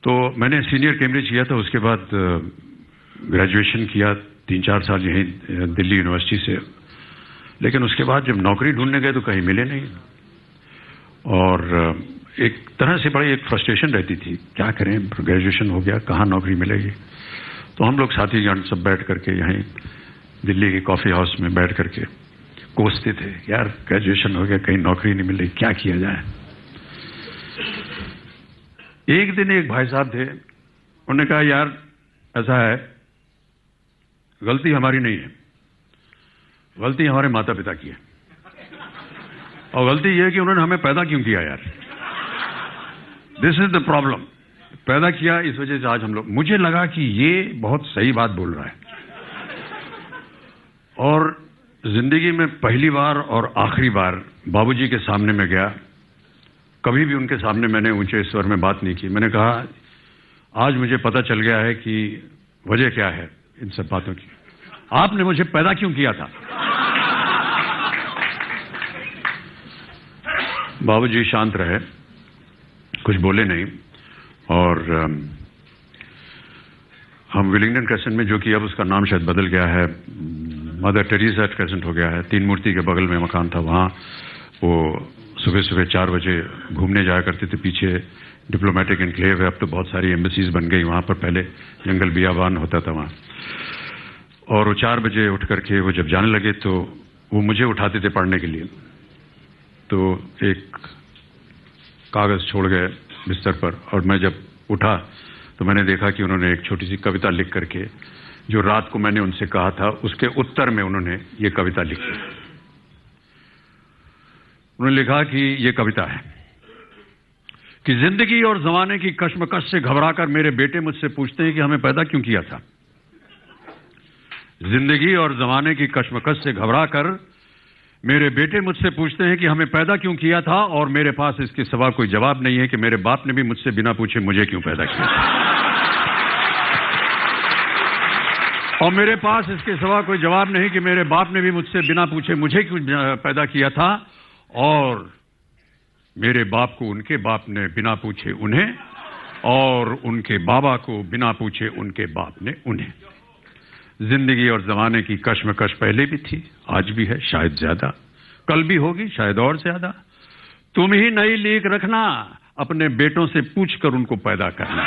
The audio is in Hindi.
तो मैंने सीनियर कैम्ब्रिज किया था, उसके बाद ग्रेजुएशन किया 3-4 साल यहीं दिल्ली यूनिवर्सिटी से। लेकिन उसके बाद जब नौकरी ढूंढने गए तो कहीं मिले नहीं, और एक तरह से बड़ी एक फ्रस्ट्रेशन रहती थी, क्या करें, ग्रेजुएशन हो गया, कहाँ नौकरी मिलेगी। तो हम लोग साथीगण सब बैठ करके यहीं दिल्ली के कॉफी हाउस में बैठ करके कोसते थे, यार ग्रेजुएशन हो गया, कहीं नौकरी नहीं मिल रही, क्या किया जाए। एक दिन एक भाई साहब थे, उन्होंने कहा यार ऐसा है, गलती हमारी नहीं है, गलती हमारे माता पिता की है, और गलती यह है कि उन्होंने हमें पैदा क्यों किया यार, दिस इज द प्रॉब्लम। पैदा किया इस वजह से आज हम लोग। मुझे लगा कि ये बहुत सही बात बोल रहा है, और जिंदगी में पहली बार और आखिरी बार बाबूजी के सामने में गया। कभी भी उनके सामने मैंने ऊंचे स्वर में बात नहीं की। मैंने कहा आज मुझे पता चल गया है कि वजह क्या है इन सब बातों की, आपने मुझे पैदा क्यों किया था। बाबूजी शांत रहे, कुछ बोले नहीं, और हम विलिंगडन क्रेसेंट में, जो कि अब उसका नाम शायद बदल गया है, मदर टेरेसा क्रेसेंट हो गया है, 3 मूर्ति के बगल में मकान था, वहां वो सुबह सुबह 4 बजे घूमने जाया करते थे। पीछे डिप्लोमेटिक एनक्लेव है, अब तो बहुत सारी एम्बेसीज बन गई वहां पर, पहले जंगल बियाबान होता था वहां। और वो 4 बजे उठ करके वो जब जाने लगे तो वो मुझे उठाते थे पढ़ने के लिए। तो एक कागज छोड़ गए बिस्तर पर, और मैं जब उठा तो मैंने देखा कि उन्होंने एक छोटी सी कविता लिख करके, जो रात को मैंने उनसे कहा था, उसके उत्तर में उन्होंने ये कविता लिखी। उन्होंने लिखा कि ये कविता है कि जिंदगी और जमाने की कश्मकश से घबराकर मेरे बेटे मुझसे पूछते हैं कि हमें पैदा क्यों किया था। जिंदगी और जमाने की कश्मकश से घबराकर मेरे बेटे मुझसे पूछते हैं कि हमें पैदा क्यों किया था, और मेरे पास इसके सिवा कोई जवाब नहीं है कि मेरे बाप ने भी मुझसे बिना पूछे मुझे क्यों पैदा किया था। और मेरे पास इसके सिवा कोई जवाब नहीं कि मेरे बाप ने भी मुझसे बिना पूछे मुझे क्यों पैदा किया था, और मेरे बाप को उनके बाप ने बिना पूछे उन्हें, और उनके बाबा को बिना पूछे उनके बाप ने उन्हें। जिंदगी और जमाने की कश्मकश पहले भी थी, आज भी है, शायद ज्यादा, कल भी होगी शायद और ज्यादा। तुम ही नई लीक रखना, अपने बेटों से पूछकर उनको पैदा करना।